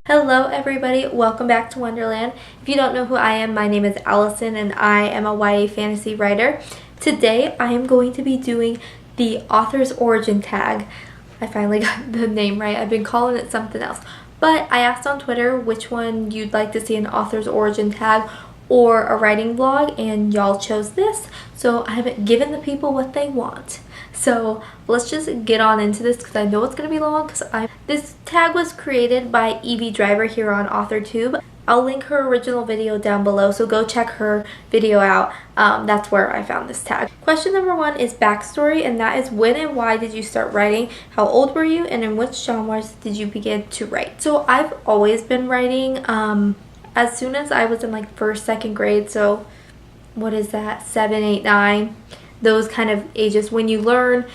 Hello everybody, welcome back to Wonderland. If you don't know who I am, my name is Allison and I am a YA fantasy writer. Today I am going to be doing the author's origin tag. I finally got the name right. I've been calling it something else. But I asked on Twitter which one you'd like to see an author's origin tag or a writing vlog, and y'all chose this. So I've given the people what they want. So let's just get on into this because I know it's going to be long. This tag was created by Evie Driver here on AuthorTube. I'll link her original video down below, so go check her video out. That's where I found this tag. Question number 1 is backstory, and that is when and why did you start writing? How old were you? And in which genres did you begin to write? So I've always been writing as soon as I was in like 1st, 2nd grade. So what is that? 7, 8, 9. Those kind of ages when you learn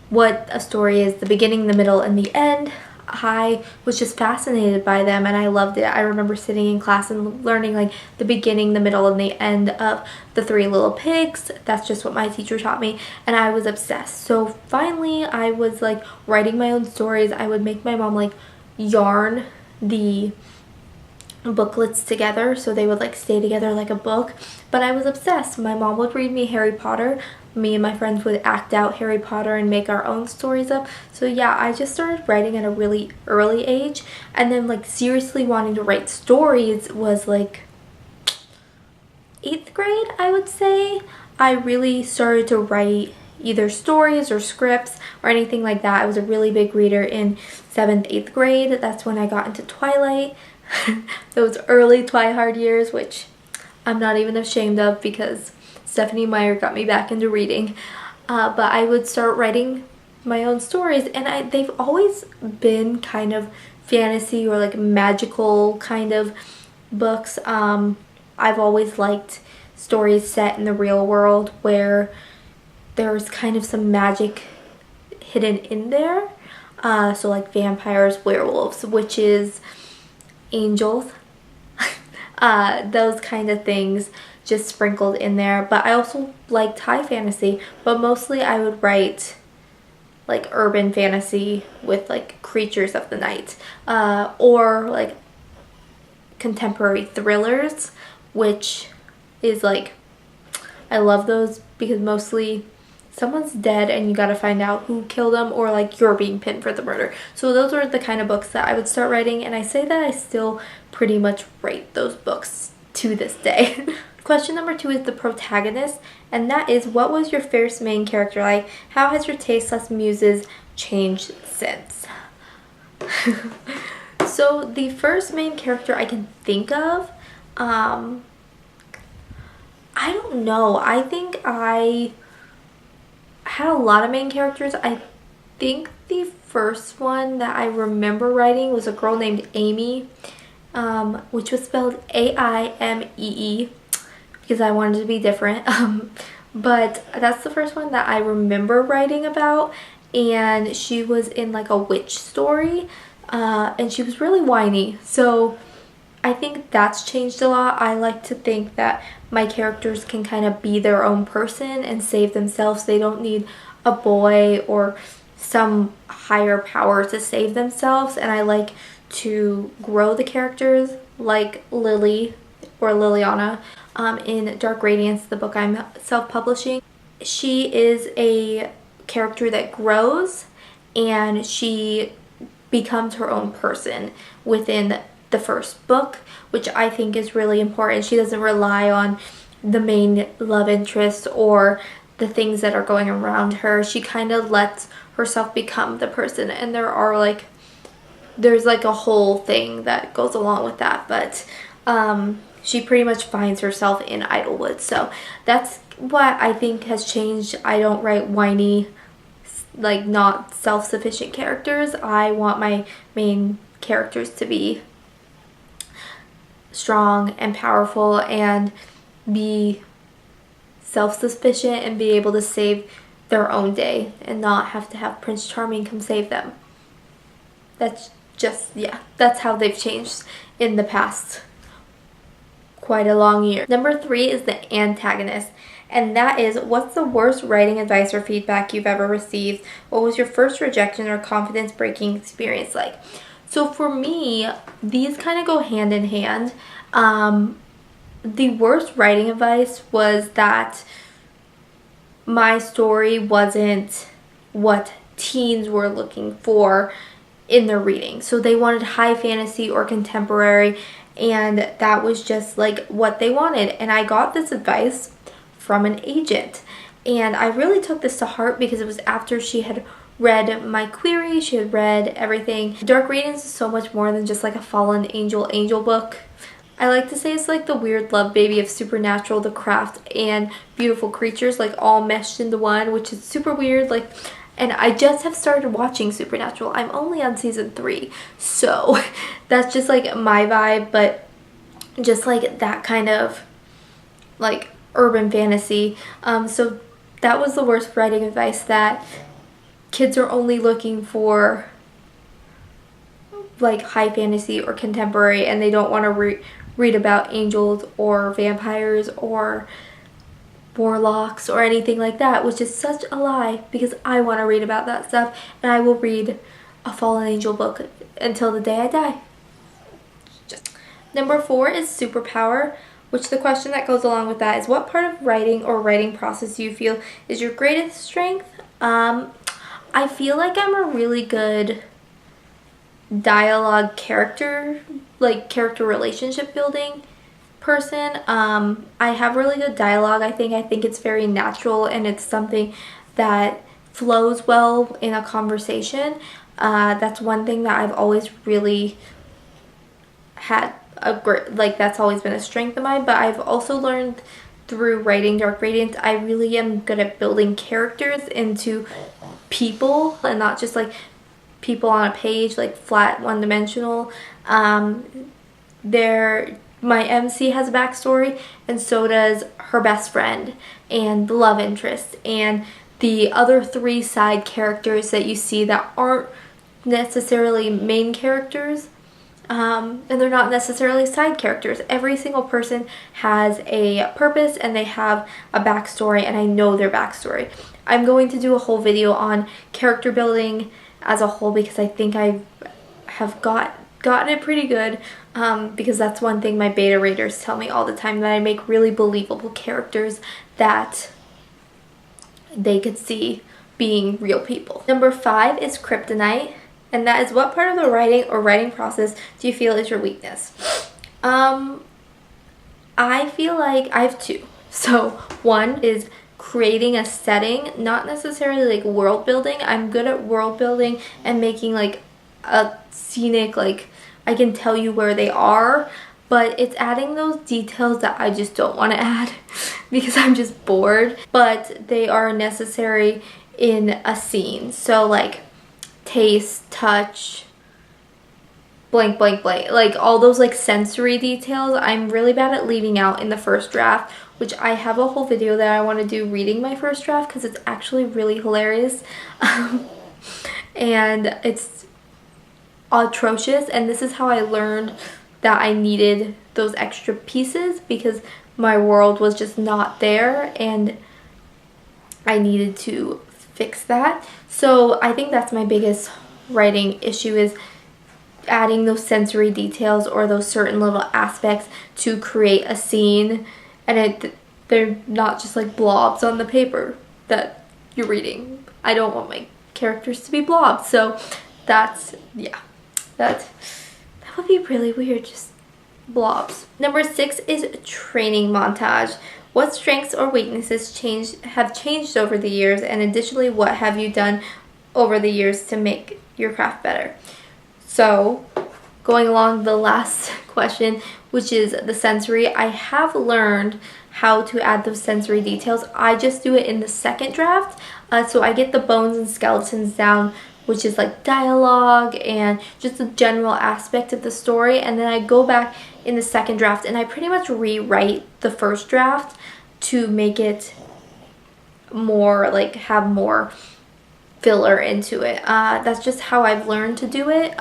what a story is, the beginning, the middle, and the end. I was just fascinated by them and I loved it. I remember sitting in class and learning like the beginning, the middle, and the end of The 3 Little Pigs. That's just what my teacher taught me and I was obsessed. So finally I was like writing my own stories. I would make my mom like yarn the booklets together so they would like stay together like a book, but I was obsessed. My mom would read me Harry Potter. Me and my friends would act out Harry Potter and make our own stories up. So yeah, I just started writing at a really early age, and then like seriously wanting to write stories was like 8th grade, I would say. I really started to write either stories or scripts or anything like that. I was a really big reader in 7th, 8th grade. That's when I got into Twilight. Those early Twilight years, which I'm not even ashamed of because Stephanie Meyer got me back into reading. But I would start writing my own stories, and they've always been kind of fantasy or like magical kind of books. I've always liked stories set in the real world where there's kind of some magic hidden in there. So like vampires, werewolves, witches, angels, those kind of things just sprinkled in there. But I also liked high fantasy, but mostly I would write like urban fantasy with like creatures of the night, or like contemporary thrillers, which is like, I love those because mostly someone's dead and you gotta find out who killed them, or like you're being pinned for the murder. So those were the kind of books that I would start writing, and I say that I still pretty much write those books to this day. Question number 2 is the protagonist, and that is, what was your first main character like? How has your taste as muses changed since? So the first main character I can think of, I don't know. I think I had a lot of main characters. I think the first one that I remember writing was a girl named Amy, which was spelled A-I-M-E-E because I wanted to be different. But that's the first one that I remember writing about, and she was in like a witch story, and she was really whiny. So I think that's changed a lot. I like to think that my characters can kind of be their own person and save themselves. They don't need a boy or some higher power to save themselves, and I like to grow the characters like Lily or Liliana in Dark Radiance, the book I'm self-publishing. She is a character that grows and she becomes her own person within the first book, which I think is really important. She doesn't rely on the main love interest or the things that are going around her. She kind of lets herself become the person, and there's like a whole thing that goes along with that, but she pretty much finds herself in Idlewood. So that's what I think has changed. I don't write whiny, like not self-sufficient characters. I want my main characters to be strong and powerful and be self-sufficient and be able to save their own day and not have to have Prince Charming come save them. That's just, yeah, that's how they've changed in the past quite a long year. Number 3 is the antagonist, and that is, what's the worst writing advice or feedback you've ever received? What was your first rejection or confidence breaking experience like? So for me, these kind of go hand in hand. The worst writing advice was that my story wasn't what teens were looking for in their reading. So they wanted high fantasy or contemporary, and that was just like what they wanted. And I got this advice from an agent, and I really took this to heart because it was after she had read my query, she had read everything. Dark Radiance is so much more than just like a fallen angel book. I like to say it's like the weird love baby of Supernatural, The Craft, and Beautiful Creatures, like all meshed into one, which is super weird. Like, and I just have started watching Supernatural. I'm only on season 3, so that's just like my vibe, but just like that kind of like urban fantasy. So that was the worst writing advice, that kids are only looking for like high fantasy or contemporary, and they don't want to read about angels or vampires or warlocks or anything like that, which is such a lie, because I want to read about that stuff, and I will read a fallen angel book until the day I die. Number 4 is superpower, which the question that goes along with that is, what part of writing or writing process do you feel is your greatest strength? I feel like I'm a really good dialogue character relationship building person. I have really good dialogue. I think it's very natural, and it's something that flows well in a conversation. That's one thing that I've always really had that's always been a strength of mine. But I've also learned through writing Dark Radiance, I really am good at building characters into people, and not just like people on a page, like flat, one-dimensional. My MC has a backstory, and so does her best friend and the love interest and the other 3 side characters that you see that aren't necessarily main characters, and they're not necessarily side characters. Every single person has a purpose, and they have a backstory, and I know their backstory. I'm going to do a whole video on character building as a whole, because I think I have gotten it pretty good, because that's one thing my beta readers tell me all the time, that I make really believable characters that they could see being real people. Number 5 is kryptonite, and that is, what part of the writing or writing process do you feel is your weakness? I feel like I have 2. So one is creating a setting, not necessarily like world building. I'm good at world building and making like a scenic, like I can tell you where they are, but it's adding those details that I just don't want to add because I'm just bored, but they are necessary in a scene. So like taste, touch, blank, blank, blank, like all those like sensory details, I'm really bad at leaving out in the first draft, which I have a whole video that I want to do reading my first draft because it's actually really hilarious. And it's atrocious, and this is how I learned that I needed those extra pieces, because my world was just not there and I needed to fix that. So I think that's my biggest writing issue, is adding those sensory details or those certain little aspects to create a scene, and they're not just like blobs on the paper that you're reading. I don't want my characters to be blobs, so that's, yeah, that would be really weird, just blobs. Number 6 is training montage. What strengths or weaknesses have changed over the years, and additionally, what have you done over the years to make your craft better? So, going along the last question, which is the sensory, I have learned how to add those sensory details. I just do it in the second draft, so I get the bones and skeletons down, which is like dialogue and just the general aspect of the story, and then I go back in the second draft and I pretty much rewrite the first draft to make it more like have more filler into it. That's just how I've learned to do it.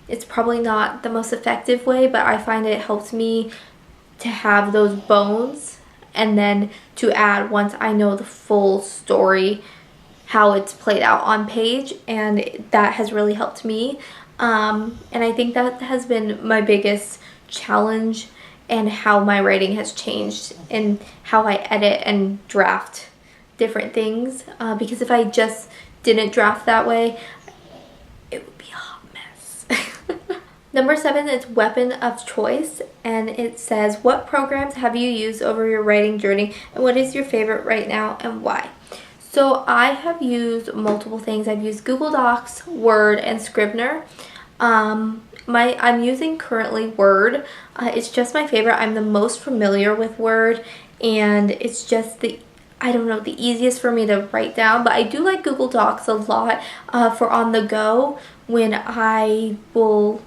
It's probably not the most effective way, but I find it helps me to have those bones and then to add once I know the full story, how it's played out on page, and that has really helped me. And I think that has been my biggest challenge and how my writing has changed and how I edit and draft different things. Because if I just didn't draft that way, it would be a hot mess. Number 7 is weapon of choice, and it says, what programs have you used over your writing journey, and what is your favorite right now and why? So I have used multiple things. I've used Google Docs, Word, and Scrivener. I'm using currently Word. It's just my favorite. I'm the most familiar with Word, and it's just the easiest for me to write down. But I do like Google Docs a lot for on the go when I will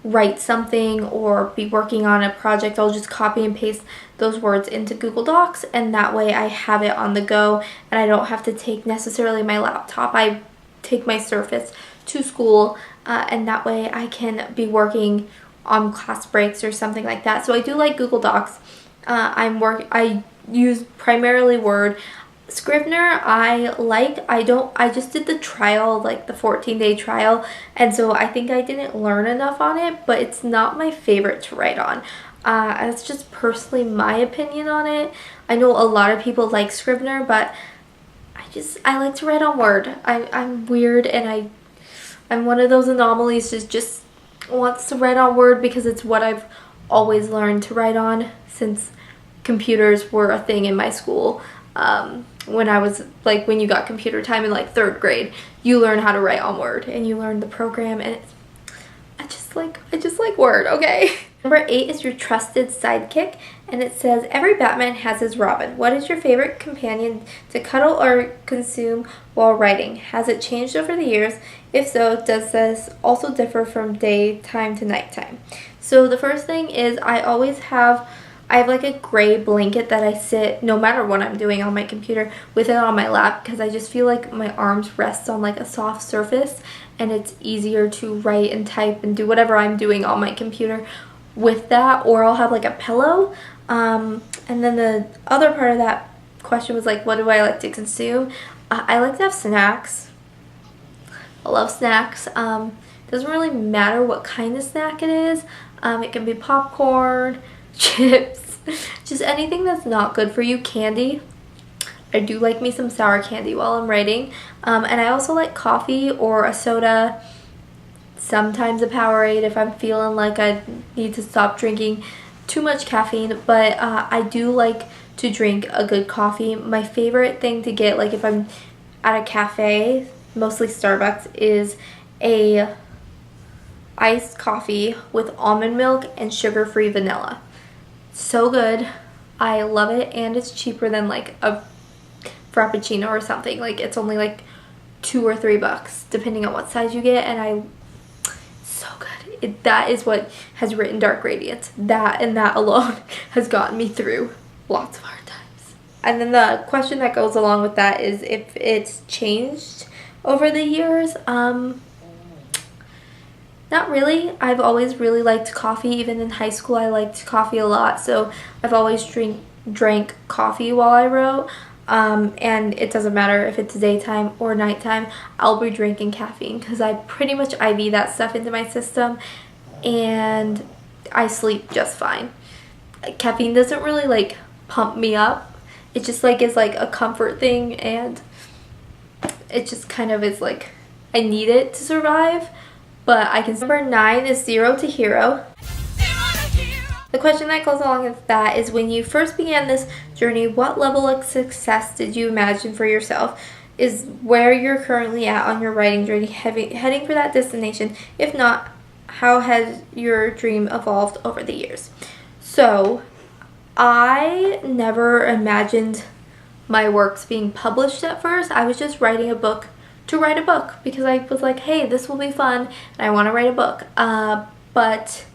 write something or be working on a project. I'll just copy and paste those words into Google Docs, and that way I have it on the go and I don't have to take necessarily my laptop. I take my Surface to school, and that way I can be working on class breaks or something like that. So I do like Google Docs. I use primarily Word. Scrivener I just did the trial, like the 14-day trial, and so I think I didn't learn enough on it, but it's not my favorite to write on. That's just personally my opinion on it. I know a lot of people like Scrivener, but I like to write on Word. I'm weird, and I'm one of those anomalies that just wants to write on Word because it's what I've always learned to write on since computers were a thing in my school. When I was when you got computer time in like 3rd grade, you learn how to write on Word and you learn the program, and I just like Word, okay? Number 8 is your trusted sidekick, and it says, every Batman has his Robin. What is your favorite companion to cuddle or consume while writing? Has it changed over the years? If so, does this also differ from daytime to nighttime? So the first thing is I have like a gray blanket that I sit, no matter what I'm doing on my computer, with it on my lap, because I just feel like my arms rest on like a soft surface and it's easier to write and type and do whatever I'm doing on my computer with that. Or I'll have like a pillow. And then the other part of that question was like, what do I like to consume? I like to have snacks. I love snacks. Doesn't really matter what kind of snack it is. It can be popcorn, chips, just anything that's not good for you. Candy, I do like me some sour candy while I'm writing, and I also like coffee or a soda, sometimes a Powerade if I'm feeling like I need to stop drinking too much caffeine. But I do like to drink a good coffee. My favorite thing to get, like if I'm at a cafe, mostly Starbucks, is a iced coffee with almond milk and sugar-free vanilla. So good. I love it, and it's cheaper than like a frappuccino or something. Like it's only like $2 or $3 depending on what size you get, and so good. That is what has written Dark Radiance. That and that alone has gotten me through lots of hard times. And then the question that goes along with that is if it's changed over the years. Not really. I've always really liked coffee. Even in high school, I liked coffee a lot. So I've always drank coffee while I wrote. And it doesn't matter if it's daytime or nighttime, I'll be drinking caffeine because I pretty much IV that stuff into my system and I sleep just fine. Caffeine doesn't really like pump me up. It just like is like a comfort thing, and it just kind of is like I need it to survive. But I can. Number 9 is Zero to Hero. The question that goes along with that is, when you first began this journey, what level of success did you imagine for yourself? Is where you're currently at on your writing journey heading for that destination? If not, how has your dream evolved over the years? So I never imagined my works being published at first. I was just writing a book to write a book because I was like, hey, this will be fun and I want to write a book. But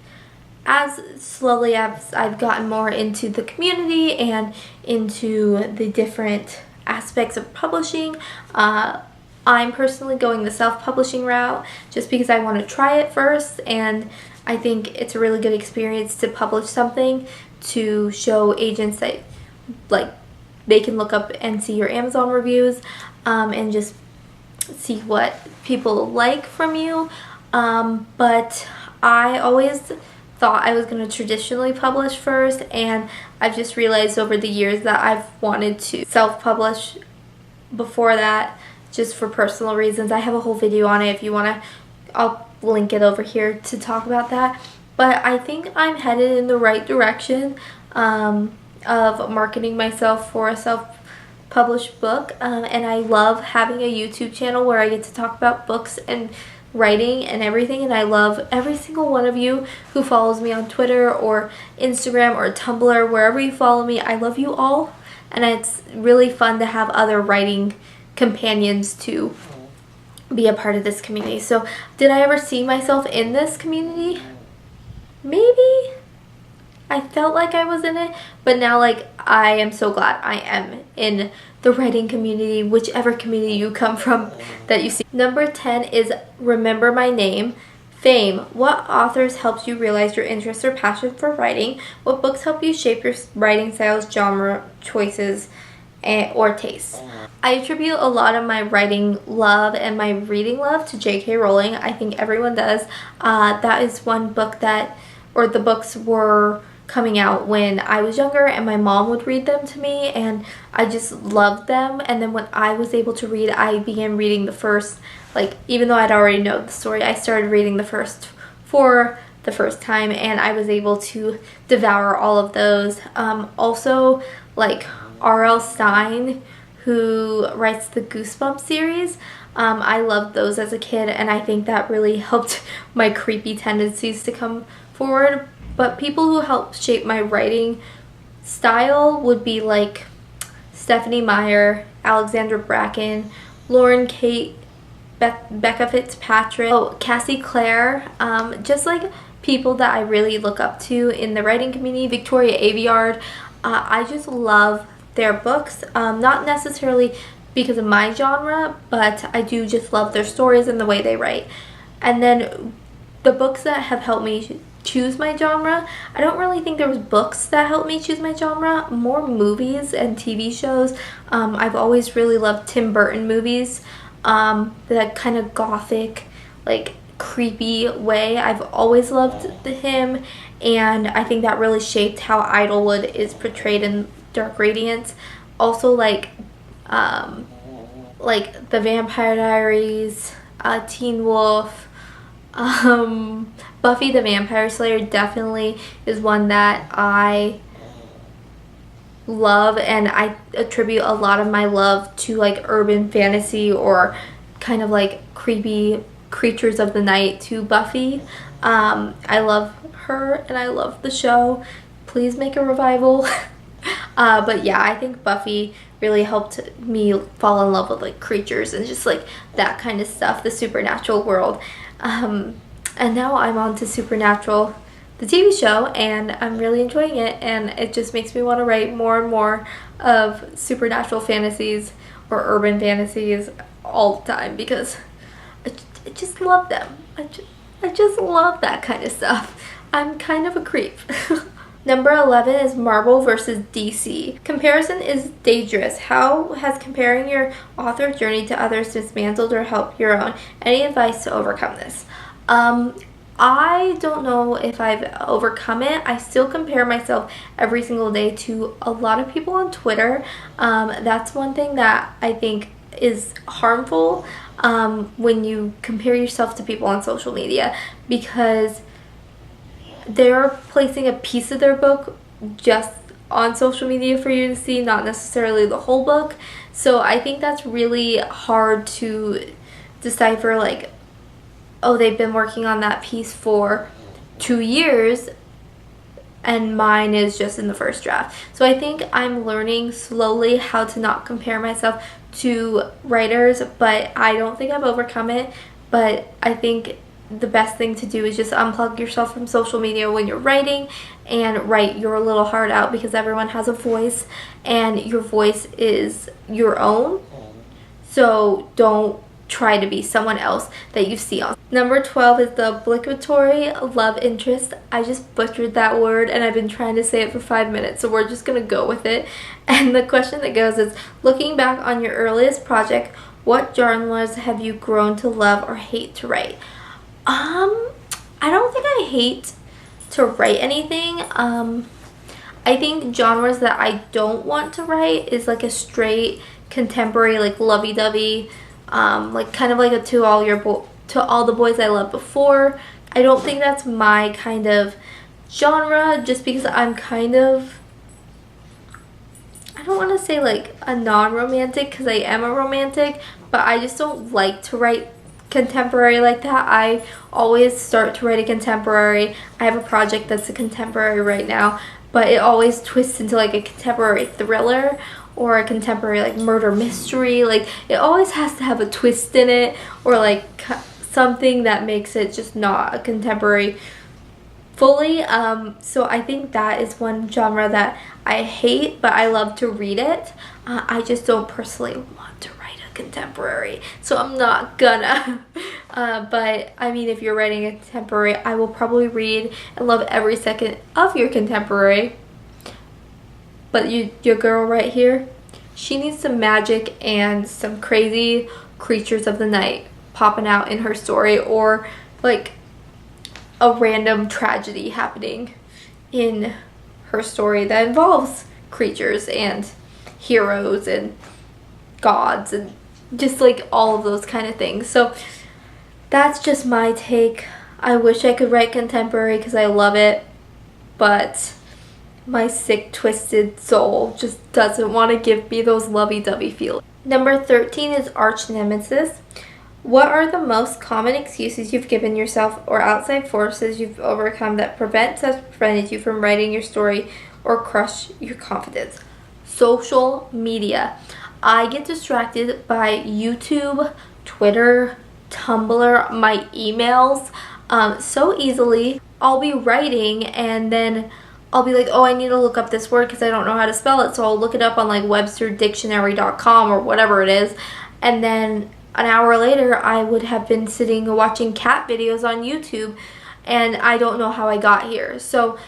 as slowly as I've gotten more into the community and into the different aspects of publishing, I'm personally going the self-publishing route just because I want to try it first, and I think it's a really good experience to publish something to show agents that like they can look up and see your Amazon reviews and just see what people like from you. But I always thought I was going to traditionally publish first, and I've just realized over the years that I've wanted to self-publish before that, just for personal reasons. I have a whole video on it if you want to. I'll link it over here to talk about that. But I think I'm headed in the right direction of marketing myself for a self-published book, and I love having a YouTube channel where I get to talk about books and writing and everything, and I love every single one of you who follows me on Twitter or Instagram or Tumblr, wherever you follow me. I love you all, and it's really fun to have other writing companions to be a part of this community. So did I ever see myself in this community? Maybe. I felt like I was in it, but now like I am so glad I am in the writing community, whichever community you come from that you see. Number 10 is Remember My Name. Fame. What authors helps you realize your interest or passion for writing? What books help you shape your writing styles, genre choices, or tastes? I attribute a lot of my writing love and my reading love to J.K. Rowling. I think everyone does. That is one book that, or the books were coming out when I was younger, and my mom would read them to me, and I just loved them. And then when I was able to read, I began reading the first, like, even though I'd already known the story, I started reading the first for the first time, and I was able to devour all of those. Also, like, R.L. Stine, who writes the Goosebumps series, I loved those as a kid, and I think that really helped my creepy tendencies to come forward. But people who helped shape my writing style would be like Stephanie Meyer, Alexandra Bracken, Lauren Kate, Becca Fitzpatrick, Cassie Clare, just like people that I really look up to in the writing community. Victoria Aveyard. I just love their books, not necessarily because of my genre, but I do just love their stories and the way they write. And then the books that have helped me choose my genre, I don't really think there was books that helped me choose my genre, more movies and TV shows. I've always really loved Tim Burton movies, that kind of gothic, like creepy way. I've always loved him, and I think that really shaped how Idlewood is portrayed in Dark Radiance. Also like The Vampire Diaries, Teen Wolf, Buffy the Vampire Slayer definitely is one that I love, and I attribute a lot of my love to like urban fantasy or kind of like creepy creatures of the night to Buffy. I love her and I love the show. Please make a revival. But yeah, I think Buffy really helped me fall in love with like creatures and just like that kind of stuff, the supernatural world. And now I'm on to Supernatural, the TV show, and I'm really enjoying it, and it just makes me want to write more and more of supernatural fantasies or urban fantasies all the time, because I just love them. I just love that kind of stuff. I'm kind of a creep. Number 11 is Marvel versus DC. Comparison is dangerous. How has comparing your author journey to others dismantled or helped your own? Any advice to overcome this? I don't know if I've overcome it. I still compare myself every single day to a lot of people on Twitter. That's one thing that I think is harmful when you compare yourself to people on social media, because they're placing a piece of their book just on social media for you to see, not necessarily the whole book. So I think that's really hard to decipher, like, oh, they've been working on that piece for 2 years and mine is just in the first draft. So I think I'm learning slowly how to not compare myself to writers, but I don't think I've overcome it. But I think the best thing to do is just unplug yourself from social media when you're writing and write your little heart out, because everyone has a voice and your voice is your own. So don't try to be someone else that you see on. Number 12 is the obligatory love interest. I just butchered that word and I've been trying to say it for 5 minutes, so we're just gonna go with it. And the question that goes is, looking back on your earliest project, what genres have you grown to love or hate to write? I don't think I hate to write anything. I think genres that I don't want to write is like a straight contemporary, like lovey-dovey, like kind of like a to all the boys I loved before. I don't think that's my kind of genre, just because I'm kind of, I don't want to say like a non-romantic, because I am a romantic, but I just don't like to write contemporary like that. I always start to write a contemporary. I have a project that's a contemporary right now, but it always twists into like a contemporary thriller or a contemporary like murder mystery. Like it always has to have a twist in it, or like something that makes it just not a contemporary fully. So I think that is one genre that I hate, but I love to read it. I just don't personally want to write a contemporary, so I'm not gonna. But I mean, if you're writing a contemporary, I will probably read and love every second of your contemporary. But your girl right here, she needs some magic and some crazy creatures of the night popping out in her story, or like a random tragedy happening in her story that involves creatures and heroes and gods and just like all of those kind of things. So that's just my take. I wish I could write contemporary because I love it, but my sick, twisted soul just doesn't want to give me those lovey-dovey feelings. Number 13 is arch nemesis. What are the most common excuses you've given yourself or outside forces you've overcome that prevented you from writing your story or crush your confidence? Social media. I get distracted by YouTube, Twitter, Tumblr, my emails so easily. I'll be writing and then I'll be like, oh, I need to look up this word because I don't know how to spell it. So I'll look it up on like websterdictionary.com or whatever it is. And then an hour later, I would have been sitting watching cat videos on YouTube, and I don't know how I got here. So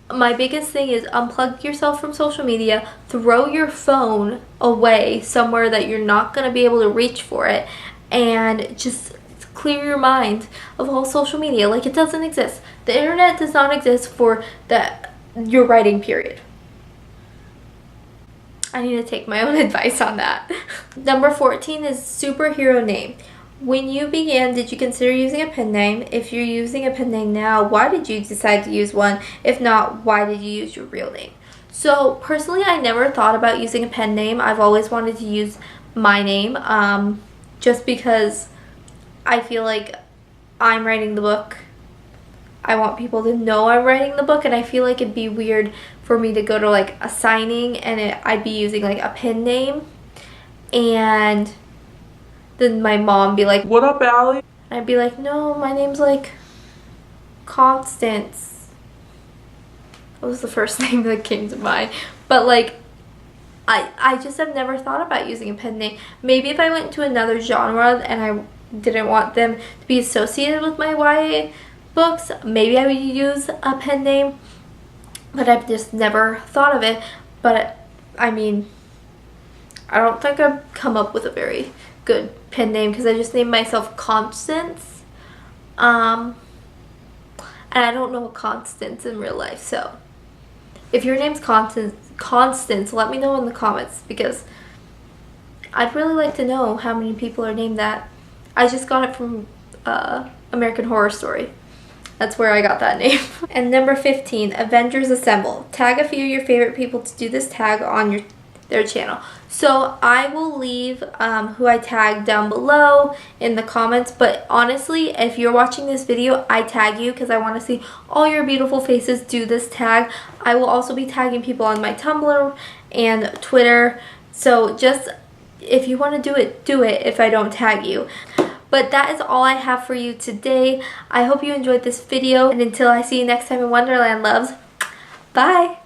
my biggest thing is unplug yourself from social media, throw your phone away somewhere that you're not going to be able to reach for it, and just clear your mind of all social media. Like, it doesn't exist. The internet does not exist for your writing period. I need to take my own advice on that. Number 14 is superhero name. When you began, did you consider using a pen name? If you're using a pen name now, why did you decide to use one? If not, why did you use your real name? So personally, I never thought about using a pen name. I've always wanted to use my name, just because I feel like I'm writing the book. I want people to know I'm writing the book, and I feel like it'd be weird for me to go to like a signing and I'd be using like a pen name, and then my mom be like, "What up, Allie?" And I'd be like, "No, my name's like Constance." That was the first name that came to mind. But like, I just have never thought about using a pen name. Maybe if I went into another genre and I didn't want them to be associated with my YA books, maybe I would use a pen name, but I've just never thought of it. But I mean, I don't think I've come up with a very good pen name because I just named myself Constance, and I don't know Constance in real life. So if your name's Constance, let me know in the comments, because I'd really like to know how many people are named that. I just got it from American Horror Story. That's where I got that name. And number 15, Avengers Assemble. Tag a few of your favorite people to do this tag on their channel. So I will leave who I tagged down below in the comments, but honestly, if you're watching this video, I tag you because I want to see all your beautiful faces do this tag. I will also be tagging people on my Tumblr and Twitter. So just, if you want to do it if I don't tag you. But that is all I have for you today. I hope you enjoyed this video, and until I see you next time in Wonderland, loves, bye!